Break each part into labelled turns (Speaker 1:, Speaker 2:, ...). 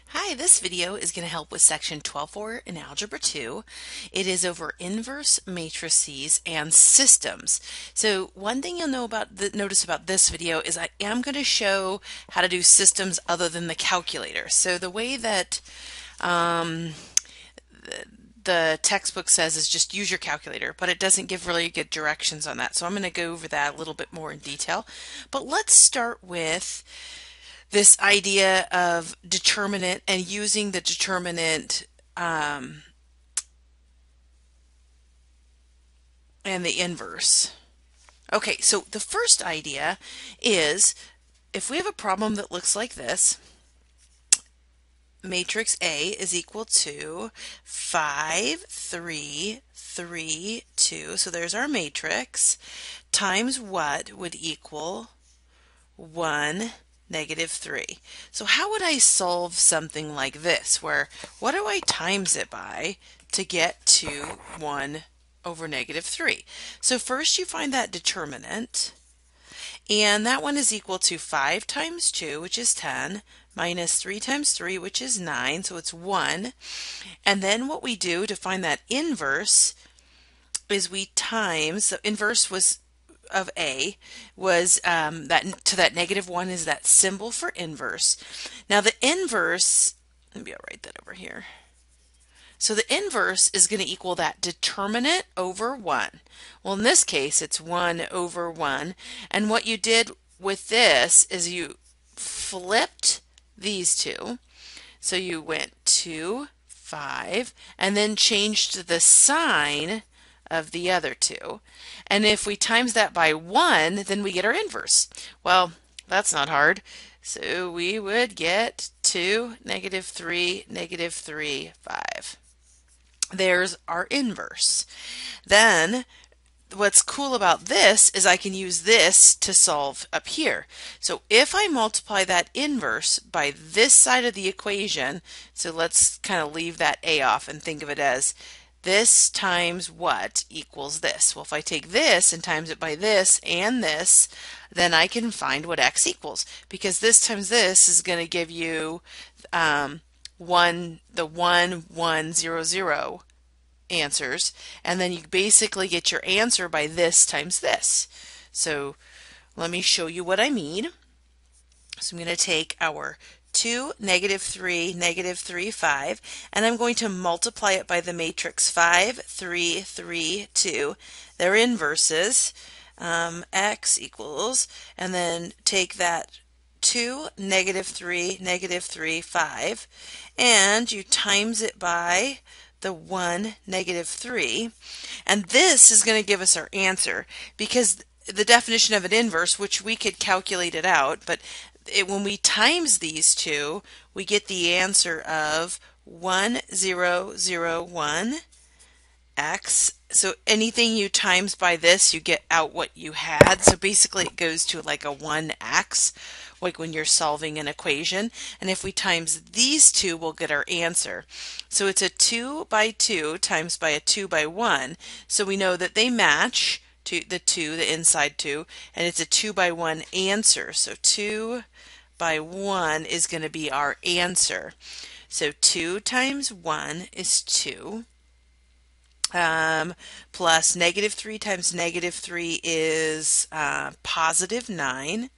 Speaker 1: Hi, this video is going to help with section 12.4 in Algebra 2. It is over inverse matrices and systems. So one thing you'll notice about this video is I am going to show how to do systems other than the calculator. So the way that the textbook says is just use your calculator, but it doesn't give really good directions on that. So I'm going to go over that a little bit more in detail. But let's start with this idea of determinant and using the determinant and the inverse. Okay, so the first idea is if we have a problem that looks like this, matrix A is equal to 5, 3, 3, 2, so there's our matrix, times what would equal 1, -3. So how would I solve something like this, where what do I times it by to get to 1 over -3? So first you find that determinant, and that one is equal to 5 times 2, which is 10, minus 3 times 3, which is 9, so it's 1. And then what we do to find that inverse is we times, the inverse was of A was that -1 is that symbol for inverse. Now the inverse, maybe I'll write that over here. So the inverse is going to equal that determinant over 1. Well, in this case, it's 1 over 1. And what you did with this is you flipped these two. So you went 2, 5, and then changed the sign of the other two. And if we times that by 1, then we get our inverse. Well, that's not hard. So we would get 2, -3, -3, 5. There's our inverse. Then what's cool about this is I can use this to solve up here. So if I multiply that inverse by this side of the equation, so let's kind of leave that A off and think of it as this times what equals this. Well, if I take this and times it by this and this, then I can find what x equals, because this times this is going to give you the 1, 1, 0, 0 answers, and then you basically get your answer by this times this. So let me show you what I mean. So I'm going to take our 2, -3, -3, 5, and I'm going to multiply it by the matrix 5, 3, 3, 2. They're inverses. X equals, and then take that 2, -3, -3, 5, and you times it by the 1, -3, and this is going to give us our answer, because the definition of an inverse, which we could calculate it out, but when we times these two, we get the answer of 1, 0, 0, 1 x. So anything you times by this, you get out what you had. So basically it goes to like a 1x, like when you're solving an equation. And if we times these two, we'll get our answer. So it's a 2 by 2 times by a 2 by 1. So we know that they match to the 2, the inside 2, and it's a 2 by 1 answer. So 2 by 1 is going to be our answer. So 2 times 1 is 2. Plus -3 times -3 is positive 9.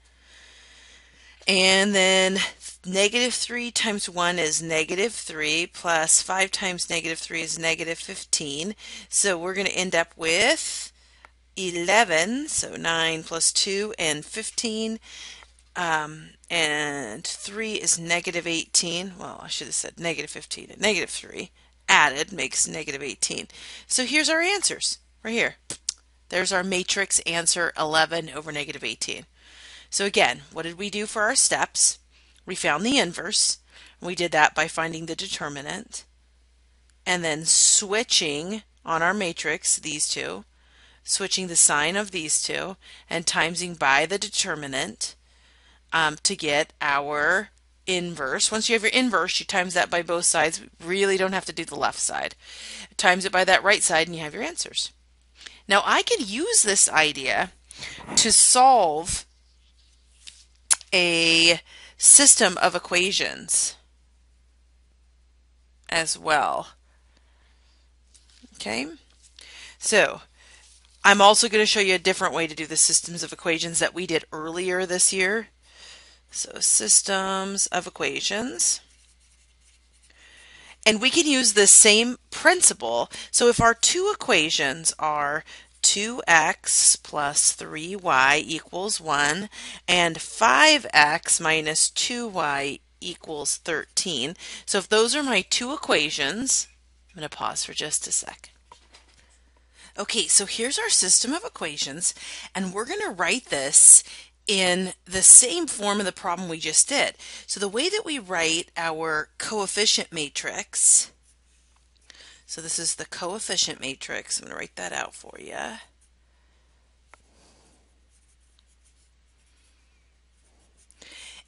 Speaker 1: And then -3 times 1 is -3, plus 5 times -3 is -15. So we're going to end up with 11, so 9 plus 2 and 15, and 3 is -18. Well, I should have said -15 and -3 added makes -18. So here's our answers right here. There's our matrix answer, 11 over -18. So again, what did we do for our steps? We found the inverse. We did that by finding the determinant and then switching on our matrix, these two, switching the sign of these two and timesing by the determinant to get our inverse. Once you have your inverse, you times that by both sides. Really don't have to do the left side. Times it by that right side and you have your answers. Now I could use this idea to solve a system of equations. as well. Okay, so I'm also going to show you a different way to do the systems of equations that we did earlier this year. So systems of equations. And we can use the same principle. So if our two equations are 2x plus 3y equals 1 and 5x minus 2y equals 13. So if those are my two equations, I'm going to pause for just a sec. Okay, so here's our system of equations, and we're going to write this in the same form of the problem we just did. So the way that we write our coefficient matrix, so this is the coefficient matrix. I'm going to write that out for you.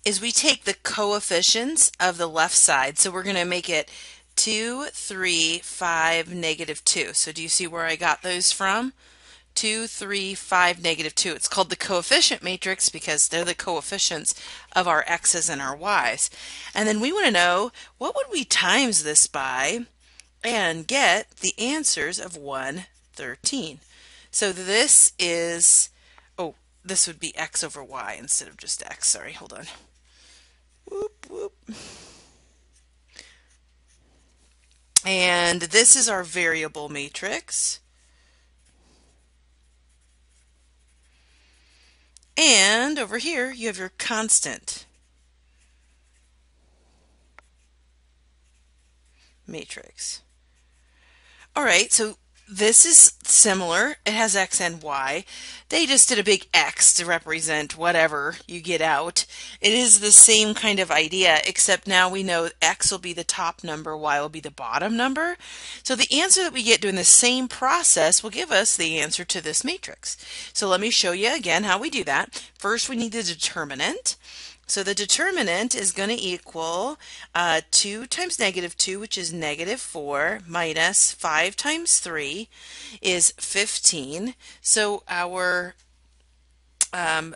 Speaker 1: Is we take the coefficients of the left side. So we're going to make it 2, 3, 5, negative 2. So do you see where I got those from? 2, 3, 5, negative 2. It's called the coefficient matrix because they're the coefficients of our x's and our y's. And then we want to know, what would we times this by and get the answers of 113. So this is, oh, this would be x over y instead of just x. Sorry, hold on. Whoop, whoop. And this is our variable matrix. And over here, you have your constant matrix. All right, so this is similar. It has x and y. They just did a big X to represent whatever you get out. It is the same kind of idea, except now we know x will be the top number, y will be the bottom number. So the answer that we get doing the same process will give us the answer to this matrix. So let me show you again how we do that. First, we need the determinant. So the determinant is going to equal 2 times negative 2, which is negative 4, minus 5 times 3 is 15. So our how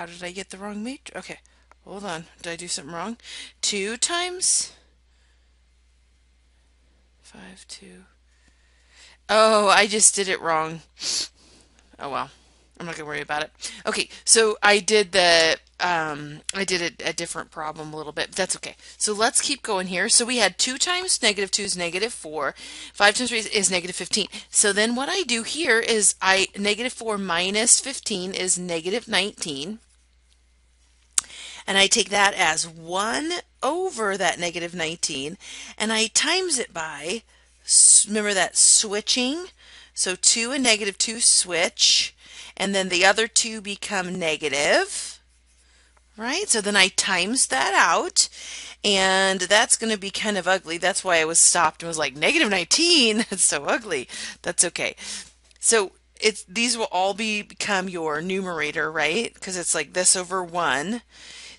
Speaker 1: did I get the wrong matrix? Okay, hold on. Did I do something wrong? 2 times 5, 2. Oh, I just did it wrong. Oh well, I'm not gonna worry about it. Okay, so I did a different problem a little bit, but that's okay. So let's keep going here. So we had 2 times negative 2 is negative 4, 5 times 3 is negative 15. So then what I do here is negative 4 minus 15 is negative 19. And I take that as 1 over that negative 19, and I times it by, remember that switching? So 2 and negative 2 switch, and then the other two become negative, right? So then I times that out, and that's going to be kind of ugly. That's why I was stopped and was like, negative 19, it's so ugly. That's okay. So these will all become your numerator, right? Because it's like this over 1.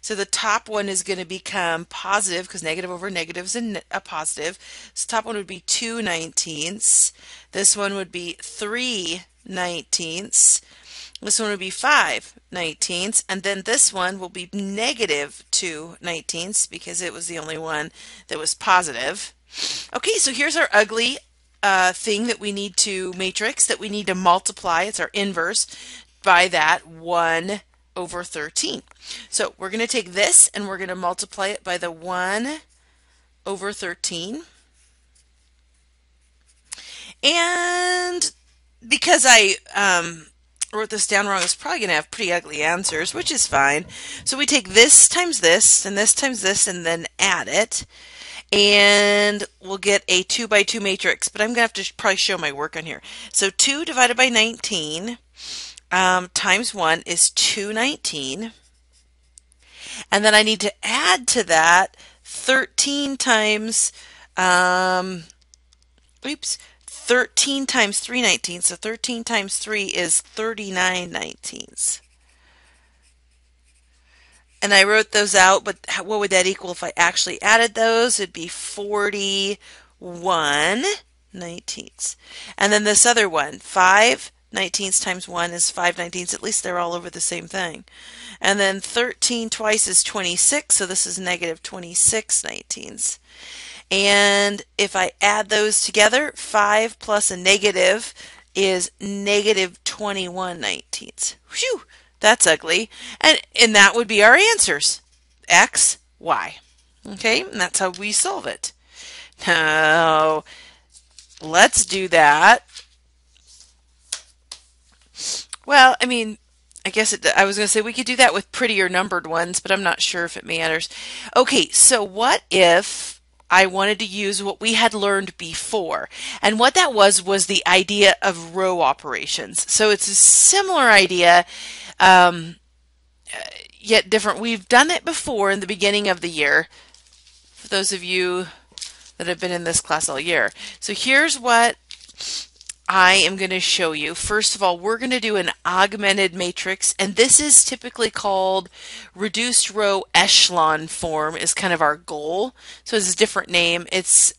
Speaker 1: So the top one is going to become positive because negative over negative is a positive. So the top one would be 2 19ths. This one would be 3 19ths. This one would be 5 19ths. And then this one will be negative 2 19ths because it was the only one that was positive. Okay, so here's our ugly thing that we need to matrix, that we need to multiply. It's our inverse by that 1 over 13. So we're going to take this and we're going to multiply it by the 1 over 13. And because I wrote this down wrong, it's probably going to have pretty ugly answers, which is fine. So we take this times this and this times this and then add it. And we'll get a 2 by 2 matrix. But I'm going to have to probably show my work on here. So 2 divided by 19 times 1 is 219. And then I need to add to that 13 times 13 times 3 19ths. So 13 times 3 is 39 19ths. And I wrote those out, but what would that equal if I actually added those? It'd be 41 19ths. And then this other one, 5 19ths times 1 is 5/19. At least they're all over the same thing. And then 13 twice is 26, so this is negative 26/19. And if I add those together, 5 plus a negative is negative 21/19. Whew, that's ugly. And that would be our answers. X, Y. Okay, and that's how we solve it. Now, let's do that. Well, I mean, I guess I was going to say we could do that with prettier numbered ones, but I'm not sure if it matters. Okay, so what if I wanted to use what we had learned before? And what that was the idea of row operations. So it's a similar idea, yet different. We've done it before in the beginning of the year, for those of you that have been in this class all year. So here's what I am going to show you. First of all, we're going to do an augmented matrix, and this is typically called reduced row echelon form is kind of our goal. So it's a different name. It's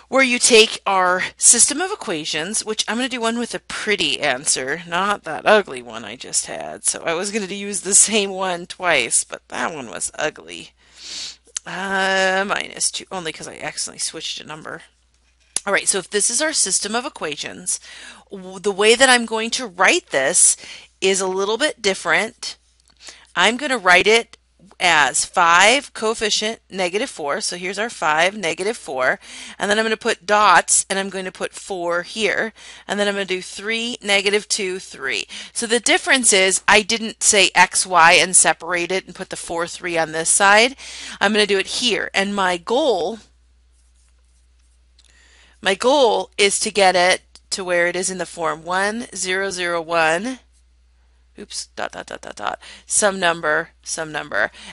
Speaker 1: where you take our system of equations, which I'm going to do one with a pretty answer, not that ugly one I just had. So I was going to use the same one twice, but that one was ugly. Minus 2, only because I accidentally switched a number. All right, so if this is our system of equations, the way that I'm going to write this is a little bit different. I'm going to write it as 5 coefficient -4. So here's our 5, -4. And then I'm going to put dots, and I'm going to put 4 here. And then I'm going to do 3, -2, 3. So the difference is I didn't say x, y, and separate it and put the 4, 3 on this side. I'm going to do it here. And my goal is to get it to where it is in the form 1, 0, 0, 1. Oops, dot, dot, dot, dot, dot, some number.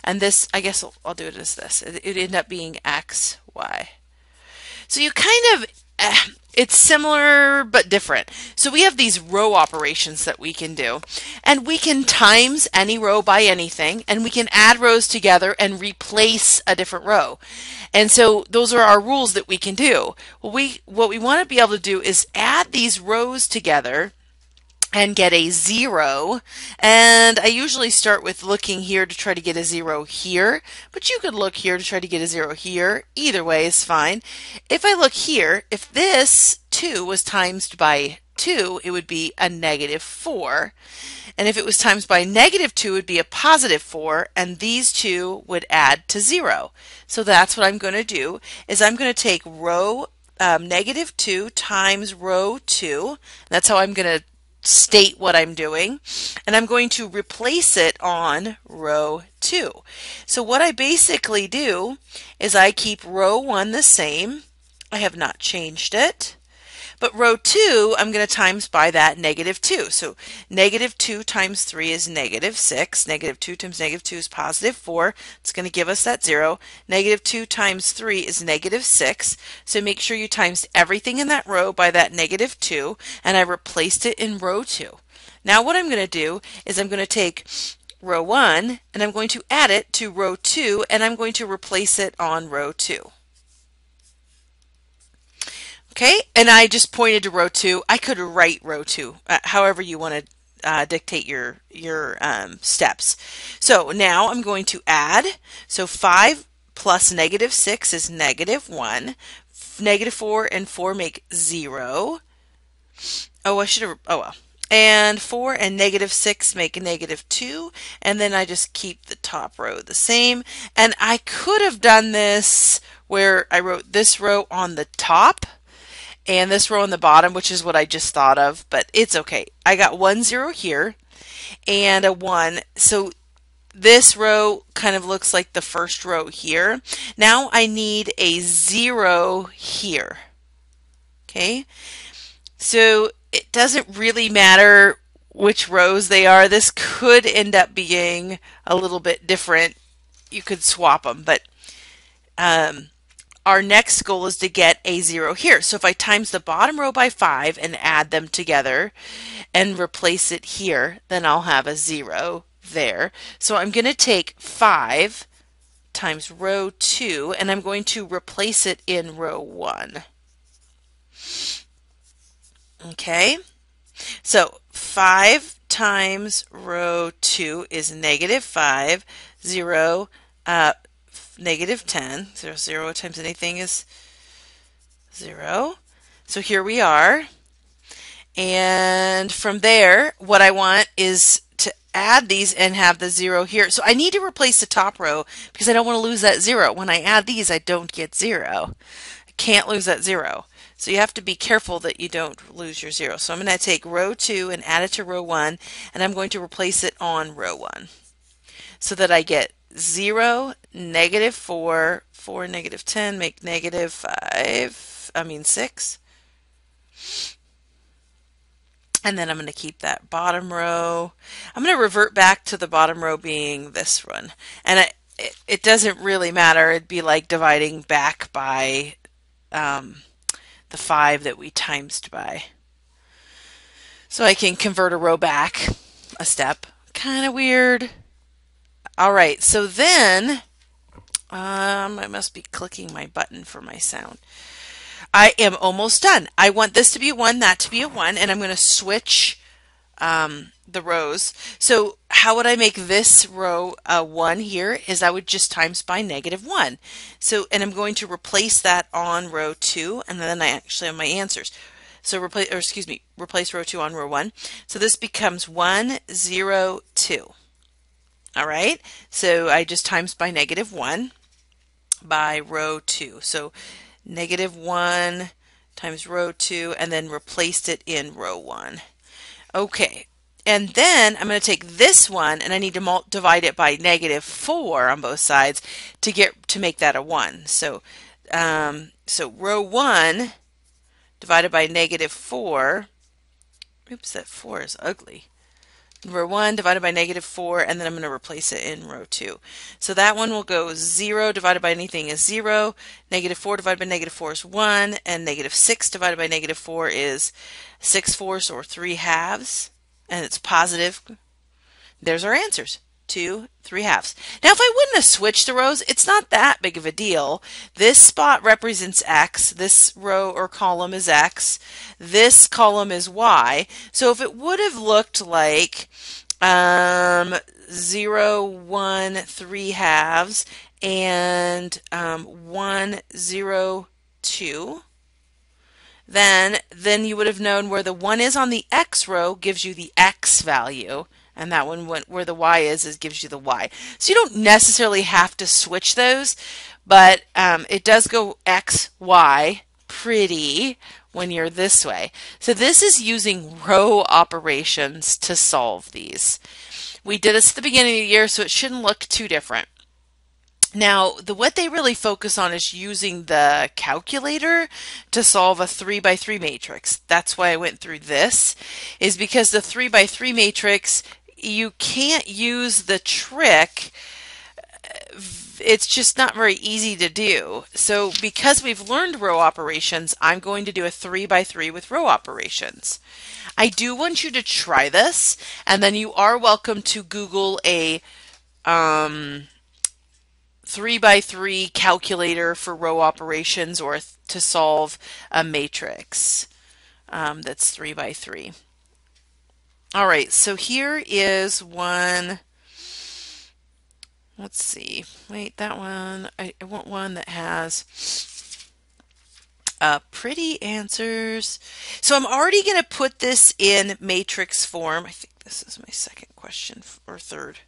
Speaker 1: And this, I guess I'll do it as this. It ended up being x, y. So you kind of, it's similar but different. So we have these row operations that we can do. And we can times any row by anything. And we can add rows together and replace a different row. And so those are our rules that we can do. What we want to be able to do is add these rows together and get a 0, and I usually start with looking here to try to get a 0 here, but you could look here to try to get a 0 here. Either way is fine. If I look here, if this 2 was times by 2, it would be a -4, and if it was times by -2, it would be a +4, and these two would add to 0. So that's what I'm going to do, is I'm going to take row -2 times row 2. That's how I'm going to state what I'm doing, and I'm going to replace it on row 2. So what I basically do is I keep row 1 the same. I have not changed it. But row 2, I'm going to times by that -2. So -2 times 3 is -6. -2 times -2 is +4. It's going to give us that 0. -2 times 3 is -6. So make sure you times everything in that row by that -2, and I replaced it in row 2. Now what I'm going to do is I'm going to take row 1 and I'm going to add it to row 2, and I'm going to replace it on row 2. Okay, and I just pointed to row 2. I could write row 2, however you want to dictate your steps. So now I'm going to add. So 5 plus -6 is -1. -4 and 4 make 0. Oh, I should have, oh well. And 4 and -6 make a -2, and then I just keep the top row the same. And I could have done this where I wrote this row on the top and this row on the bottom, which is what I just thought of, but it's okay. I got 1 0 here and a 1. So this row kind of looks like the first row here. Now I need a 0 here. Okay, so it doesn't really matter which rows they are. This could end up being a little bit different. You could swap them, but our next goal is to get a 0 here. So if I times the bottom row by 5 and add them together and replace it here, then I'll have a 0 there. So I'm going to take 5 times row 2, and I'm going to replace it in row 1. Okay, so 5 times row 2 is negative 5, 0, negative 10. 0, 0 times anything is 0. So here we are. And from there, what I want is to add these and have the 0 here. So I need to replace the top row because I don't want to lose that 0. When I add these, I don't get 0. I can't lose that 0. So you have to be careful that you don't lose your 0. So I'm going to take row 2 and add it to row 1, and I'm going to replace it on row 1 so that I get 0, negative 4, 4, negative 10, make negative 6. And then I'm going to keep that bottom row. I'm going to revert back to the bottom row being this one. And it doesn't really matter. It'd be like dividing back by the 5 that we timesed by. So I can convert a row back a step. Kind of weird. All right, so then I must be clicking my button for my sound. I am almost done. I want this to be a 1, that to be a 1, and I'm going to switch the rows. So how would I make this row a 1 here is I would just times by negative 1. So, and I'm going to replace that on row 2, and then I actually have my answers. So replace row 2 on row 1. So this becomes 1, 0, 2. All right, so I just times by negative 1 by row 2. So negative 1 times row 2, and then replaced it in row 1. Okay, and then I'm going to take this one and I need to divide it by negative 4 on both sides to make that a 1. So row 1 divided by negative 4. Oops, that 4 is ugly. Row 1 divided by negative 4, and then I'm going to replace it in row 2. So that one will go 0 divided by anything is 0, negative 4 divided by negative 4 is 1, and negative 6 divided by negative 4 is 6/4 or 3/2, and it's positive. There's our answers. 2, 3/2. Now, if I wouldn't have switched the rows, it's not that big of a deal. This spot represents X. This row or column is X. This column is Y. So if it would have looked like 0, 1, 3/2, and 1, 0, 2, then you would have known where the 1 is on the X row gives you the X value. And that one where the Y is gives you the Y. So you don't necessarily have to switch those, but it does go X, Y pretty when you're this way. So this is using row operations to solve these. We did this at the beginning of the year, so it shouldn't look too different. Now, what they really focus on is using the calculator to solve a 3x3 matrix. That's why I went through this, is because the 3x3 matrix, you can't use the trick. It's just not very easy to do. So because we've learned row operations, I'm going to do a 3x3 with row operations. I do want you to try this, and then you are welcome to Google a 3x3 calculator for row operations or to solve a matrix that's 3x3. All right, so here is one. Let's see. Wait, that one. I want one that has pretty answers. So I'm already going to put this in matrix form. I think this is my second question or third.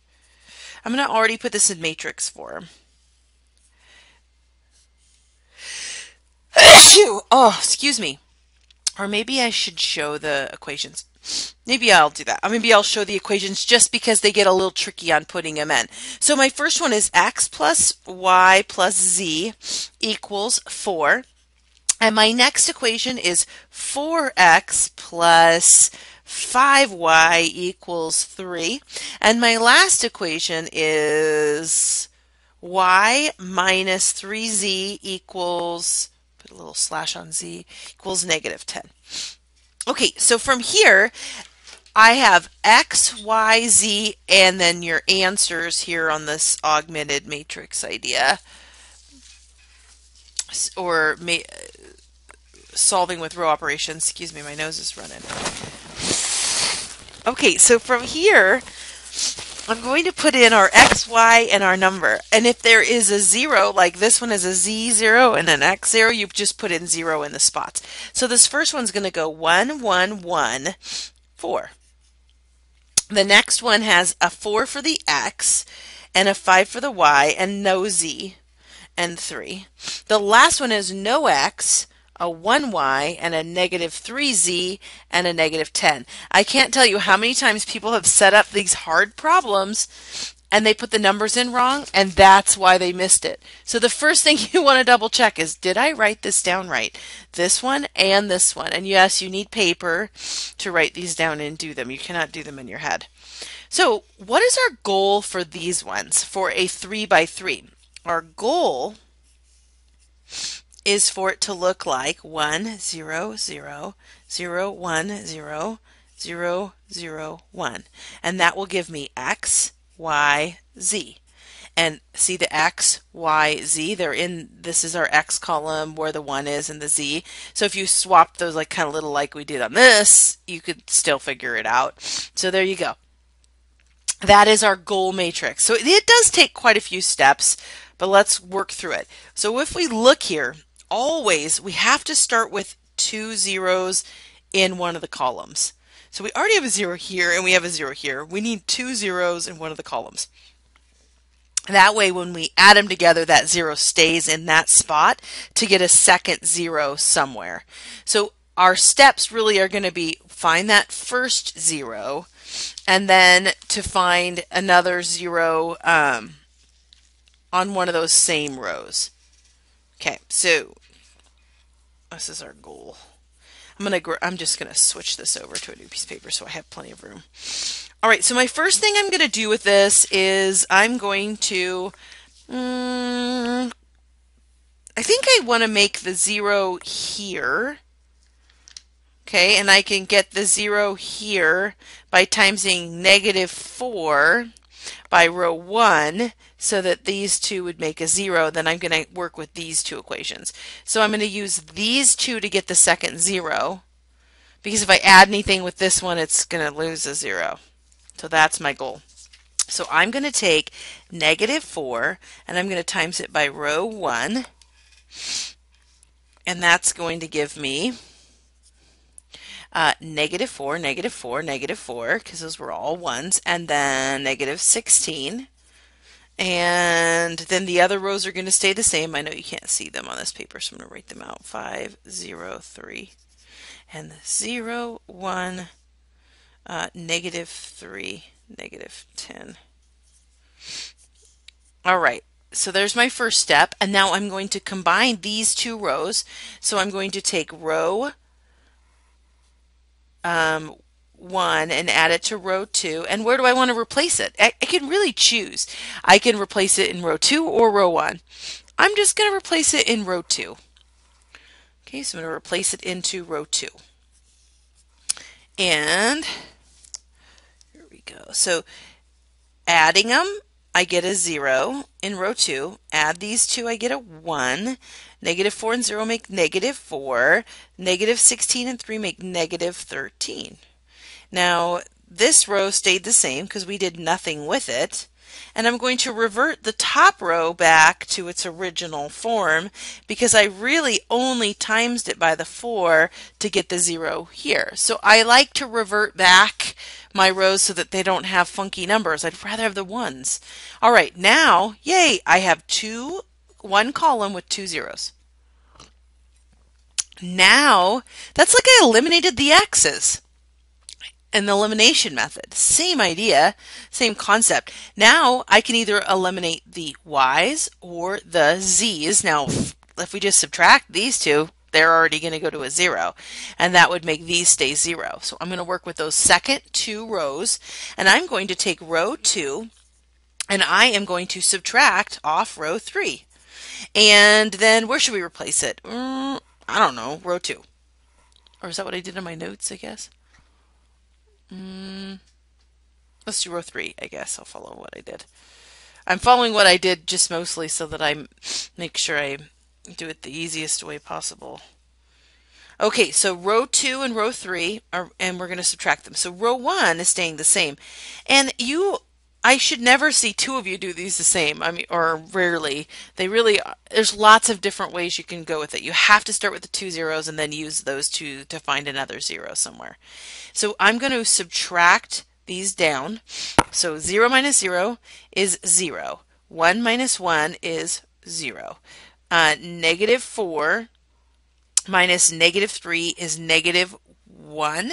Speaker 1: I'm going to already put this in matrix form. Oh, excuse me. Or maybe I should show the equations. Maybe I'll do that. Maybe I'll show the equations just because they get a little tricky on putting them in. So my first one is x plus y plus z equals 4. And my next equation is 4x plus 5y equals 3. And my last equation is y minus 3z equals, put a little slash on z, equals negative 10. Okay, so from here, I have x, y, z, and then your answers here on this augmented matrix idea. Or solving with row operations. Excuse me, my nose is running. Okay, so from here, I'm going to put in our x, y, and our number. And if there is a 0, like this one is a z0 and an x0, you just put in 0 in the spots. So this first one's going to go 1, 1, 1, 4. The next one has a 4 for the x and a 5 for the y and no z and 3. The last one is no x, a 1y, and a negative 3z, and a negative 10. I can't tell you how many times people have set up these hard problems and they put the numbers in wrong, and that's why they missed it. So the first thing you want to double check is, did I write this down right? This one and this one. And yes, you need paper to write these down and do them. You cannot do them in your head. So what is our goal for these ones, for a 3 by 3? Our goal is for it to look like 1, 0, 0, 0, 1, 0, 0, 0, 1. And that will give me x, y, z. And see the x, y, z, they're in, this is our x column where the 1 is and the z. So if you swap those like kind of little like we did on this, you could still figure it out. So there you go. That is our goal matrix. So it does take quite a few steps, but let's work through it. So if we look here, always we have to start with 2 zeros in one of the columns. So we already have a 0 here and we have a 0 here. We need 2 zeros in one of the columns. That way when we add them together, that 0 stays in that spot to get a second 0 somewhere. So our steps really are going to be find that first 0 and then to find another 0 on one of those same rows. Okay, so this is our goal. I'm just gonna switch this over to a new piece of paper so I have plenty of room. All right, so my first thing I'm gonna do with this is I'm going to, I think I want to make the 0 here. Okay, and I can get the 0 here by timesing negative 4 by row 1 so that these two would make a 0. Then I'm going to work with these two equations. So I'm going to use these two to get the second 0 because if I add anything with this one, it's going to lose a 0. So that's my goal. So I'm going to take negative 4 and I'm going to times it by row 1, and that's going to give me negative 4, negative 4, negative 4, because those were all ones, and then negative 16. And then the other rows are going to stay the same. I know you can't see them on this paper, so I'm going to write them out. 5, 0, 3, and 0, 1, negative 3, negative 10. All right. So there's my first step, and now I'm going to combine these two rows. So I'm going to take row 1 and add it to row 2. And where do I want to replace it? I can really choose. I can replace it in row 2 or row 1. I'm just going to replace it in row 2. Okay, so I'm going to replace it into row 2. And here we go. So adding them, I get a 0 in row 2. Add these two, I get a 1. Negative 4 and 0 make negative 4. Negative 16 and 3 make negative 13. Now, this row stayed the same because we did nothing with it. And I'm going to revert the top row back to its original form because I really only timesed it by the 4 to get the 0 here. So I like to revert back my rows so that they don't have funky numbers. I'd rather have the ones. All right, now, yay, I have one column with 2 zeros. Now, that's like I eliminated the x's in the elimination method. Same idea, same concept. Now, I can either eliminate the y's or the z's. Now, if we just subtract these two, they're already going to go to a 0, and that would make these stay 0. So I'm going to work with those second 2 rows, and I'm going to take row 2, and I am going to subtract off row 3. And then where should we replace it? I don't know, row 2. Or is that what I did in my notes, I guess? Let's do row 3, I guess. I'll follow what I did. I'm following what I did just mostly so that I make sure I do it the easiest way possible. Okay, so row 2 and row 3 are, and we're going to subtract them. So row 1 is staying the same. And I should never see two of you do these the same. I mean, or rarely. They really, there's lots of different ways you can go with it. You have to start with the two zeros and then use those two to find another zero somewhere. So I'm going to subtract these down. So 0 minus 0 is 0. 1 minus 1 is 0. Negative 4 minus negative 3 is negative 1.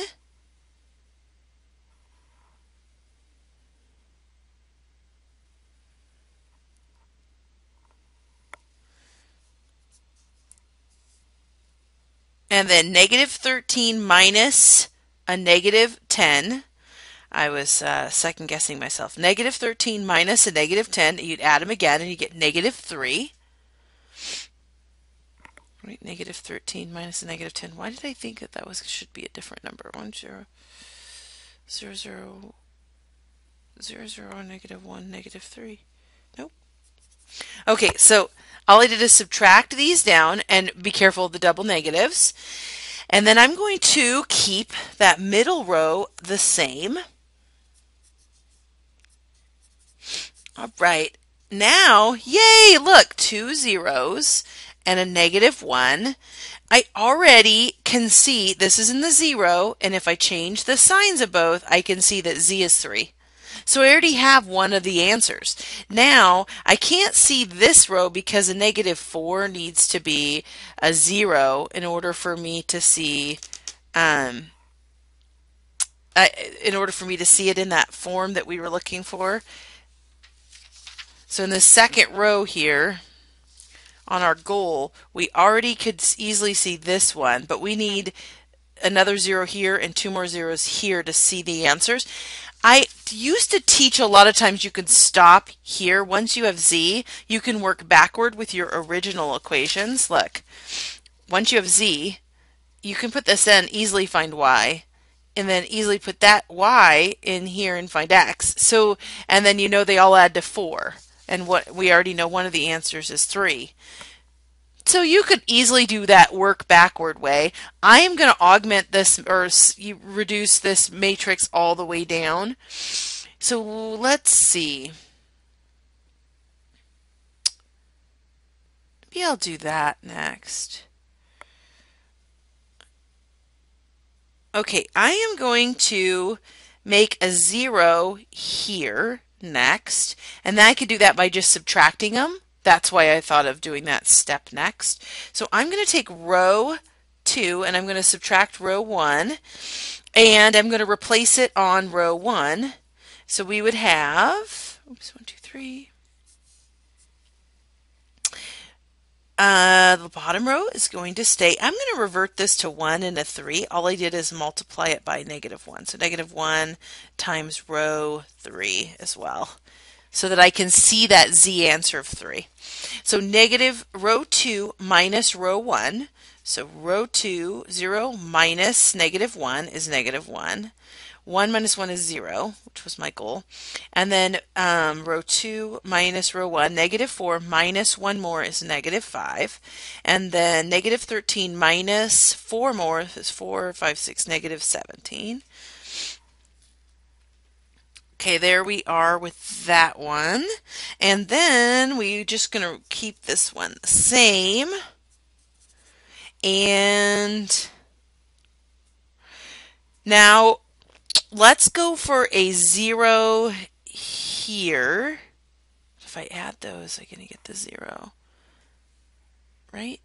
Speaker 1: And then negative 13 minus a negative 10. I was second guessing myself. Negative 13 minus a negative 10. You'd add them again and you get negative 3. Right, negative 13 minus a negative 10. Why did I think that should be a different number? 1, 0, 0, 0, 0, 0, negative 1, negative 3. Nope. Okay, so all I did is subtract these down and be careful of the double negatives. And then I'm going to keep that middle row the same. All right. Now, yay, look, two zeros and a negative 1. I already can see this is in the 0, and if I change the signs of both, I can see that z is 3. So I already have one of the answers. Now, I can't see this row because a negative 4 needs to be a 0 in order for me to see in order for me to see it in that form that we were looking for. So in the second row here on our goal, we already could easily see this one, but we need another 0 here and two more zeros here to see the answers. I used to teach a lot of times you could stop here. Once you have z, you can work backward with your original equations. Look, once you have z, you can put this in, easily find y, and then easily put that y in here and find x. So, and then you know they all add to 4. And what we already know one of the answers is 3. So you could easily do that work backward way. I am going to augment this or reduce this matrix all the way down. So let's see. Maybe I'll do that next. Okay, I am going to make a 0 here next, and then I could do that by just subtracting them. That's why I thought of doing that step next. So I'm going to take row 2 and I'm going to subtract row 1, and I'm going to replace it on row 1. So we would have, oops, 1, 2, 3. The bottom row is going to stay. I'm going to revert this to 1 and a 3. All I did is multiply it by negative 1. So negative 1 times row 3 as well, so that I can see that z answer of 3. So negative row 2 minus row 1. So row 2, 0 minus negative 1 is negative 1. 1 minus 1 is 0, which was my goal. And then row 2 minus row 1, negative 4 minus 1 more is negative 5. And then negative 13 minus 4 more is 4, 5, 6, negative 17. Okay, there we are with that one. And then we're just going to keep this one the same. And now let's go for a 0 here. If I add those, I'm going to get the 0. Right?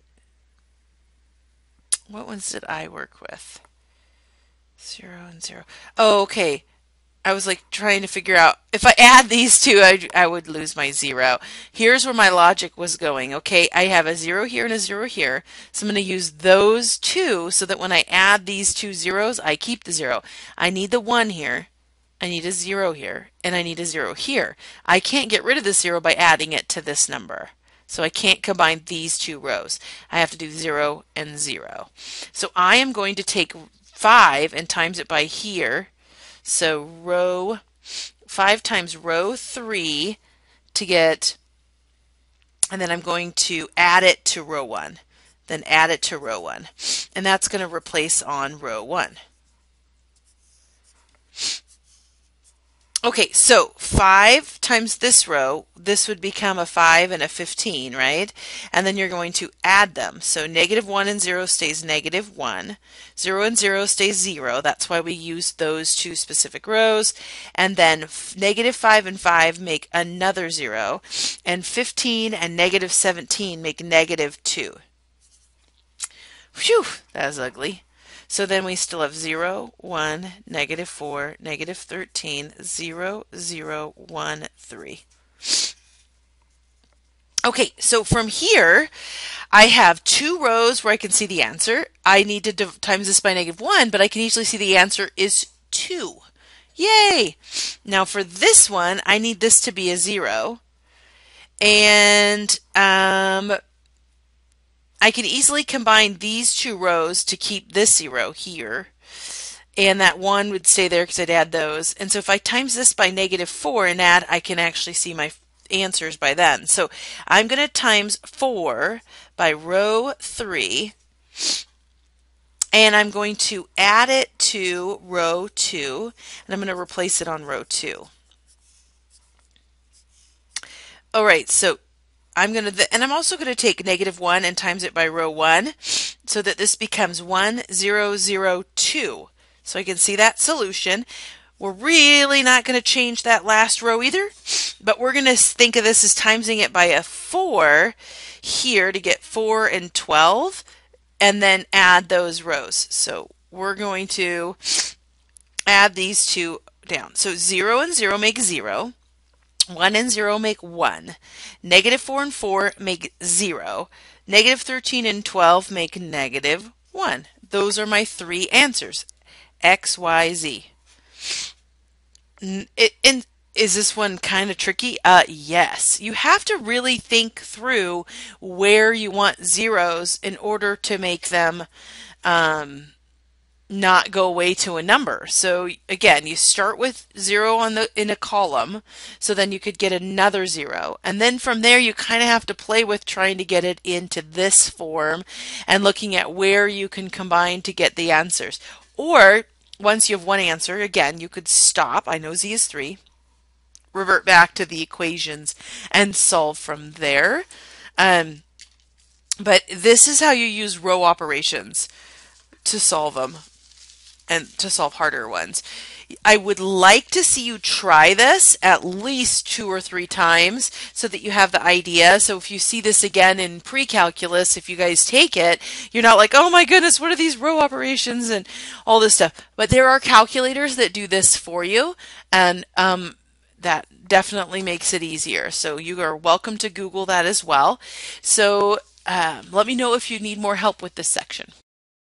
Speaker 1: What ones did I work with? 0 and 0. Oh, okay. I was like trying to figure out if I add these two, I would lose my 0. Here's where my logic was going. Okay, I have a 0 here and a 0 here. So I'm going to use those two so that when I add these two zeros, I keep the 0. I need the 1 here. I need a 0 here. And I need a 0 here. I can't get rid of the 0 by adding it to this number. So I can't combine these two rows. I have to do 0 and 0. So I am going to take 5 and times it by here. So row 5 times row 3 to get, and then I'm going to add it to row 1. then add it to row 1. And that's going to replace on row 1. Okay, so 5 times this row, this would become a 5 and a 15, right? And then you're going to add them. So -1 and 0 stays -1. 0 and 0 stays 0. That's why we use those two specific rows. And then -5 and 5 make another 0. And 15 and -17 make -2. Phew, that was ugly. So then we still have 0, 1, -4, -13, 0, 0, 1, 3. Okay, so from here, I have 2 rows where I can see the answer. I need to times this by -1, but I can easily see the answer is 2. Yay! Now for this one, I need this to be a 0. And I can easily combine these 2 rows to keep this 0 here. And that 1 would stay there because I'd add those. And so if I times this by -4 and add, I can actually see my answers by then. So I'm going to times 4 by row 3. And I'm going to add it to row 2. And I'm going to replace it on row 2. All right, so I'm also going to take -1 and times it by row 1 so that this becomes 1, 0, 0, 2. So I can see that solution. We're really not going to change that last row either, but we're going to think of this as timesing it by a 4 here to get 4 and 12 and then add those rows. So we're going to add these two down. So 0 and 0 make 0. 1 and 0 make 1. -4 and 4 make 0. -13 and 12 make -1. Those are my 3 answers. X, Y, Z. And is this one kind of tricky? Yes. You have to really think through where you want zeros in order to make them not go away to a number. So again, you start with 0 in a column, so then you could get another 0. And then from there you kind of have to play with trying to get it into this form and looking at where you can combine to get the answers. Or once you have one answer, again, you could stop. I know Z is 3. Revert back to the equations and solve from there. But this is how you use row operations to solve them and to solve harder ones. I would like to see you try this at least 2 or 3 times so that you have the idea. So if you see this again in pre-calculus, if you guys take it, you're not like, oh my goodness, what are these row operations and all this stuff. But there are calculators that do this for you, and that definitely makes it easier. So you are welcome to Google that as well. So let me know if you need more help with this section.